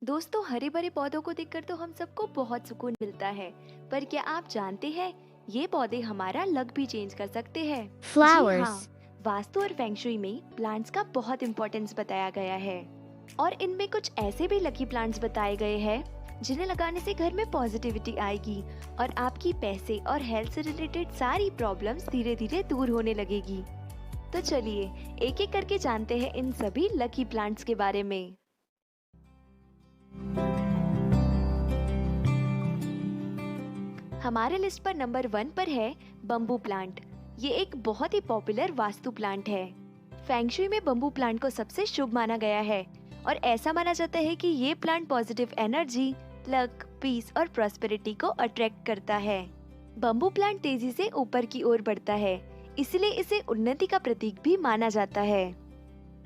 दोस्तों, हरे भरे पौधों को देखकर तो हम सबको बहुत सुकून मिलता है। पर क्या आप जानते हैं, ये पौधे हमारा लक भी चेंज कर सकते हैं। जी हाँ, Flowers. वास्तु और फेंगशुई में प्लांट्स का बहुत इम्पोर्टेंस बताया गया है। और इनमें कुछ ऐसे भी लकी प्लांट्स बताए गए हैं जिन्हें लगाने से घर में पॉजिटिविटी आएगी और आपकी पैसे और हेल्थ से रिलेटेड सारी प्रॉब्लम्स धीरे धीरे दूर होने लगेगी। तो चलिए एक एक करके जानते हैं इन सभी लकी प्लांट्स के बारे में। हमारे लिस्ट पर नंबर 1 पर है बम्बू प्लांट। ये एक बहुत ही पॉपुलर वास्तु प्लांट है। फेंगशुई में बम्बू प्लांट को सबसे शुभ माना गया है और ऐसा माना जाता है कि ये plant positive energy, luck, peace और प्रॉस्पेरिटी को अट्रैक्ट करता है। बम्बू प्लांट तेजी से ऊपर की ओर बढ़ता है, इसलिए इसे उन्नति का प्रतीक भी माना जाता है।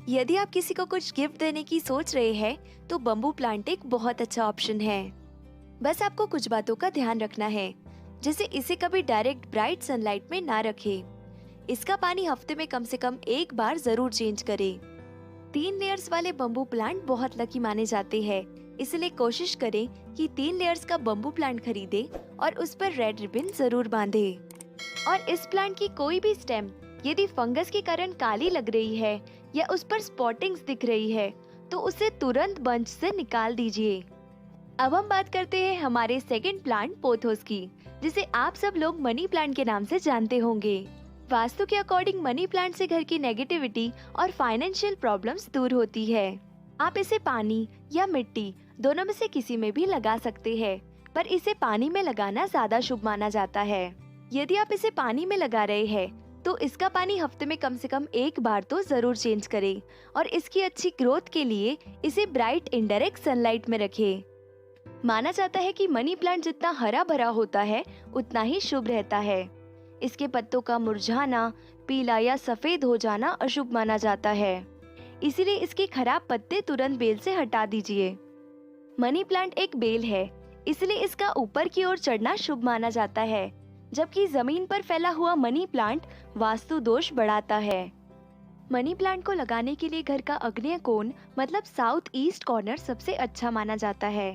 यदि आप किसी को कुछ गिफ्ट देने की सोच रहे हैं, तो बम्बू प्लांट एक बहुत अच्छा ऑप्शन है। बस आपको कुछ बातों का ध्यान रखना है, जैसे इसे कभी डायरेक्ट ब्राइट सनलाइट में ना रखें। इसका पानी हफ्ते में कम से कम एक बार जरूर चेंज करें। 3 लेयर्स वाले बम्बू प्लांट बहुत लकी माने जाते हैं, इसलिए कोशिश करें कि 3 लेयर्स का बम्बू प्लांट खरीदें और उस पर रेड रिबन जरूर बांधें। और इस प्लांट की कोई भी स्टेम यदि फंगस के कारण काली लग रही है या उस पर स्पॉटिंग्स दिख रही है, तो उसे तुरंत बंच से निकाल दीजिए। अब हम बात करते हैं हमारे सेकंड प्लांट पोथोस की, जिसे आप सब लोग मनी प्लांट के नाम से जानते होंगे। वास्तु के अकॉर्डिंग मनी प्लांट से घर की नेगेटिविटी और फाइनेंशियल प्रॉब्लम्स दूर होती है। आप इसे पानी या मिट्टी दोनों में से किसी में भी लगा सकते हैं, पर इसे पानी में लगाना ज्यादा शुभ माना जाता है। यदि आप इसे पानी में लगा रहे हैं, तो इसका पानी हफ्ते में कम से कम एक बार तो जरूर चेंज करें और इसकी अच्छी ग्रोथ के लिए इसे ब्राइट इनडायरेक्ट सनलाइट में रखें। माना जाता है कि मनी प्लांट जितना हरा भरा होता है, उतना ही शुभ रहता है। इसके पत्तों का मुरझाना, पीला या सफेद हो जाना अशुभ माना जाता है, इसीलिए इसके खराब पत्ते तुरंत बेल से हटा दीजिए। मनी प्लांट एक बेल है, इसलिए इसका ऊपर की ओर चढ़ना शुभ माना जाता है, जबकि जमीन पर फैला हुआ मनी प्लांट वास्तु दोष बढ़ाता है। मनी प्लांट को लगाने के लिए घर का आग्नेय कोण मतलब साउथ ईस्ट कॉर्नर सबसे अच्छा माना जाता है।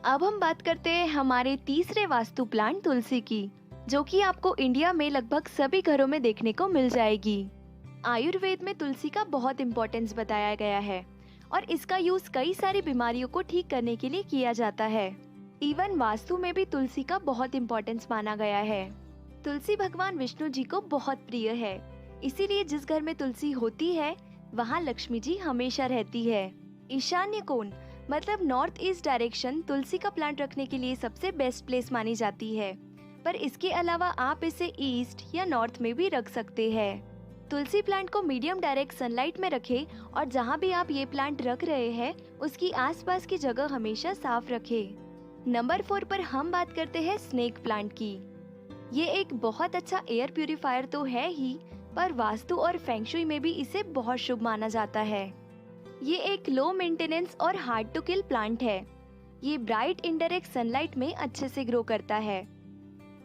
अब हम बात करते हैं हमारे तीसरे वास्तु प्लांट तुलसी की, जो कि आपको इंडिया में लगभग सभी घरों में देखने को मिल जाएगी। आयुर्वेद में तुलसी का बहुत इम्पोर्टेंस बताया गया है और इसका यूज कई सारी बीमारियों को ठीक करने के लिए किया जाता है। इवन वास्तु में भी तुलसी का बहुत इम्पोर्टेंस माना गया है। तुलसी भगवान विष्णु जी को बहुत प्रिय है, इसीलिए जिस घर में तुलसी होती है, वहाँ लक्ष्मी जी हमेशा रहती है। ईशान्य कोण मतलब नॉर्थ ईस्ट डायरेक्शन तुलसी का प्लांट रखने के लिए सबसे बेस्ट प्लेस मानी जाती है, पर इसके अलावा आप इसे ईस्ट या नॉर्थ में भी रख सकते हैं। तुलसी प्लांट को मीडियम डायरेक्ट सनलाइट में रखें और जहाँ भी आप ये प्लांट रख रहे हैं, उसकी आसपास की जगह हमेशा साफ रखें। नंबर 4 पर हम बात करते हैं स्नेक प्लांट की। ये एक बहुत अच्छा एयर प्यूरिफायर तो है ही, पर वास्तु और फेंगशुई में भी इसे बहुत शुभ माना जाता है। ये एक लो मेंटेनेंस और हार्ड टू किल प्लांट है। ये ब्राइट इनडायरेक्ट सनलाइट में अच्छे से ग्रो करता है।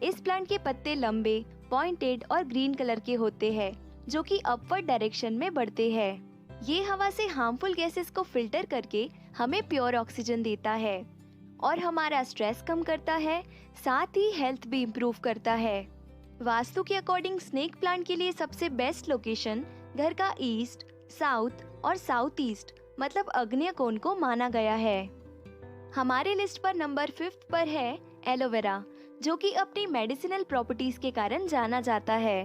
इस प्लांट के पत्ते लंबे, पॉइंटेड और ग्रीन कलर के होते हैं, जो कि अपवर्ड डायरेक्शन में बढ़ते हैं। ये हवा से हार्मफुल गैसेस को फिल्टर करके हमें प्योर ऑक्सीजन देता है और हमारा स्ट्रेस कम करता है, साथ ही हेल्थ भी इम्प्रूव करता है। वास्तु के अकॉर्डिंग स्नेक प्लांट के लिए सबसे बेस्ट लोकेशन घर का ईस्ट, साउथ और साउथ ईस्ट मतलब आग्नेय कोण को माना गया है। हमारे लिस्ट पर नंबर 5 पर है एलोवेरा, जो कि अपनी मेडिसिनल प्रॉपर्टीज के कारण जाना जाता है।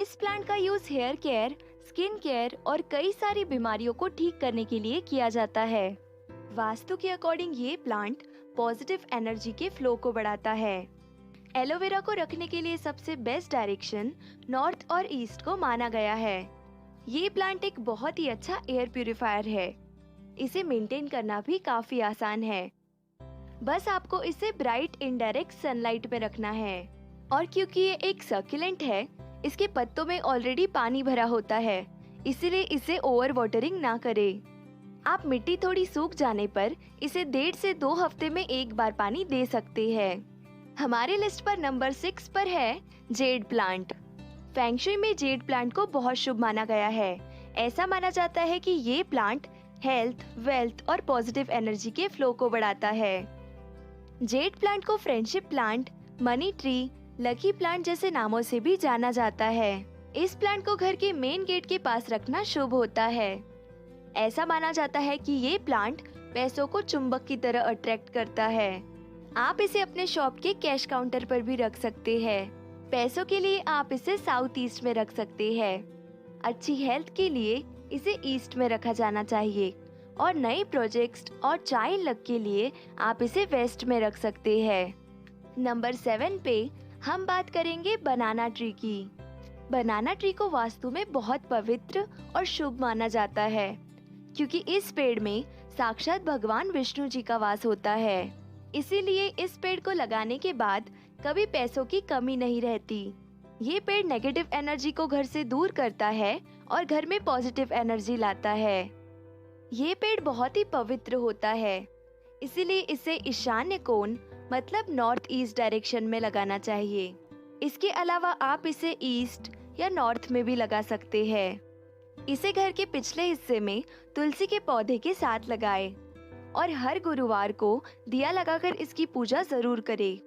इस प्लांट का use hair care, skin care और कई सारी बीमारियों को ठीक करने के लिए किया जाता है। वास्तु के अकॉर्डिंग ये प्लांट पॉजिटिव एनर्जी के फ्लो को बढ़ाता है। एलोवेरा को रखने के लिए सबसे बेस्ट डायरेक्शन नॉर्थ और ईस्ट को माना गया है। ये प्लांट एक बहुत ही अच्छा एयर प्यूरिफायर है। इसे मेंटेन करना भी काफी आसान है। बस आपको इसे ब्राइट इनडायरेक्ट सनलाइट में रखना है। और क्योंकि ये एक सर्कुलेंट है, इसके पत्तों में ऑलरेडी पानी भरा होता है, इसीलिए इसे ओवर वाटरिंग ना करें। आप मिट्टी थोड़ी सूख जाने पर इसे 1.5 से 2 हफ्ते में एक बार पानी दे सकते हैं। हमारे लिस्ट पर नंबर 6 पर है जेड प्लांट। फेंगशुई में जेड प्लांट को बहुत शुभ माना गया है। ऐसा माना जाता है कि ये प्लांट हेल्थ, वेल्थ और पॉजिटिव एनर्जी के फ्लो को बढ़ाता है। जेड प्लांट को friendship plant, money tree, lucky plant जैसे नामों से भी जाना जाता है। इस प्लांट को घर के मेन गेट के पास रखना शुभ होता है। ऐसा माना जाता है कि ये प्लांट पैसों को चुंबक की तरह अट्रैक्ट करता है। आप इसे अपने शॉप के कैश काउंटर पर भी रख सकते हैं। पैसों के लिए आप इसे साउथ ईस्ट में रख सकते हैं। अच्छी हेल्थ के लिए इसे ईस्ट में रखा जाना चाहिए और नए प्रोजेक्ट्स और चाइल्ड लक के लिए आप इसे वेस्ट में रख सकते हैं। नंबर 7 पे हम बात करेंगे बनाना ट्री की। बनाना ट्री को वास्तु में बहुत पवित्र और शुभ माना जाता है, क्योंकि इस पेड़ में साक्षात भगवान विष्णु जी का वास होता है। इसीलिए इस पेड़ को लगाने के बाद कभी पैसों की कमी नहीं रहती। ये पेड़ नेगेटिव एनर्जी को घर से दूर करता है और घर में पॉजिटिव एनर्जी लाता है। ये पेड़ बहुत ही पवित्र होता है, इसीलिए इसे ईशान्य कोण मतलब नॉर्थ ईस्ट डायरेक्शन में लगाना चाहिए। इसके अलावा आप इसे ईस्ट या नॉर्थ में भी लगा सकते हैं। इसे घर के पिछले हिस्से में तुलसी के पौधे के साथ लगाएं और हर गुरुवार को दिया लगाकर इसकी पूजा जरूर करें।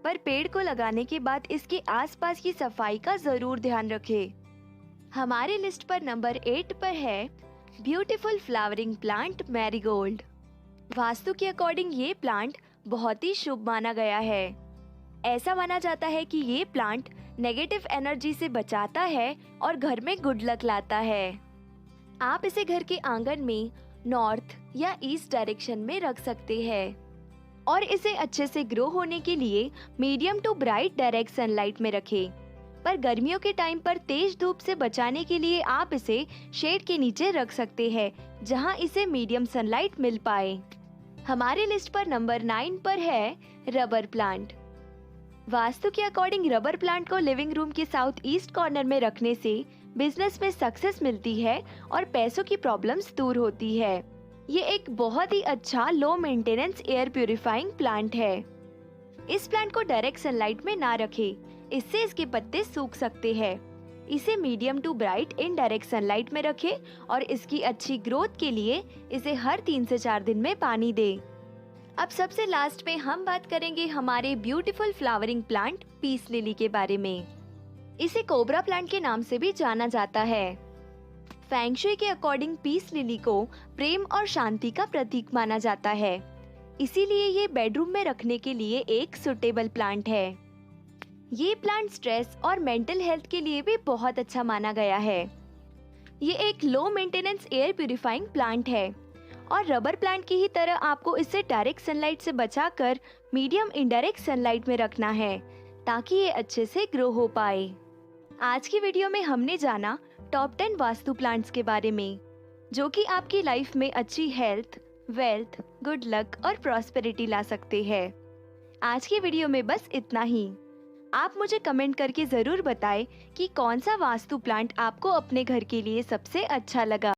पर पेड़ को लगाने के बाद इसके आसपास की सफाई का जरूर ध्यान रखें। हमारे लिस्ट पर नंबर 8 पर है beautiful flowering plant marigold. Vastu के अकॉर्डिंग ये प्लांट बहुत ही शुभ माना गया है। ऐसा माना जाता है कि ये प्लांट नेगेटिव एनर्जी से बचाता है और घर में गुड लक लाता है। आप इसे घर के आंगन में नॉर्थ या ईस्ट डायरेक्शन में रख सकते हैं और इसे अच्छे से ग्रो होने के लिए medium to bright direct sunlight में रखें। पर गर्मियों के टाइम पर तेज धूप से बचाने के लिए आप इसे शेड के नीचे रख सकते हैं, जहां इसे मीडियम सनलाइट मिल पाए। हमारे लिस्ट पर नंबर 9 पर है रबर प्लांट। वास्तु के अकॉर्डिंग रबर प्लांट को लिविंग रूम के साउथ ईस्ट कॉर्नर में रखने से बिजनेस में सक्सेस मिलती है और पैसों की प्रॉब्लम्स दूर होती है। ये एक बहुत ही अच्छा low maintenance air purifying plant है। इस प्लांट को डायरेक्ट सनलाइट में ना रखें, इससे इसके पत्ते सूख सकते हैं। इसे medium to bright indirect sunlight में रखें और इसकी अच्छी ग्रोथ के लिए इसे हर 3 से 4 दिन में पानी दें। अब सबसे लास्ट में हम बात करेंगे हमारे beautiful flowering plant peace lily के बारे में। इसे कोबरा प्लांट के नाम से भी जाना जाता है। फेंग शुई के अकॉर्डिंग पीस लिली को प्रेम और शांति का प्रतीक माना जाता है, इसीलिए ये बेडरूम में रखने के लिए एक सुटेबल प्लांट है। ये प्लांट स्ट्रेस और मेंटल हेल्थ के लिए भी बहुत अच्छा माना गया है। ये एक low maintenance air purifying plant है और रबर प्लांट की ही तरह आपको इसे डायरेक्ट सनलाइट से बचाकर मीडियम इनडायरेक्ट सनलाइट में रखना है, ताकि ये अच्छे से ग्रो हो पाए। आज की वीडियो में हमने जाना टॉप 10 वास्तु प्लांट्स के बारे में, जो कि आपकी लाइफ में अच्छी हेल्थ, वेल्थ, गुड लक और प्रॉस्पेरिटी ला सकते हैं। आज की वीडियो में बस इतना ही। आप मुझे कमेंट करके जरूर बताएं कि कौन सा वास्तु प्लांट आपको अपने घर के लिए सबसे अच्छा लगा।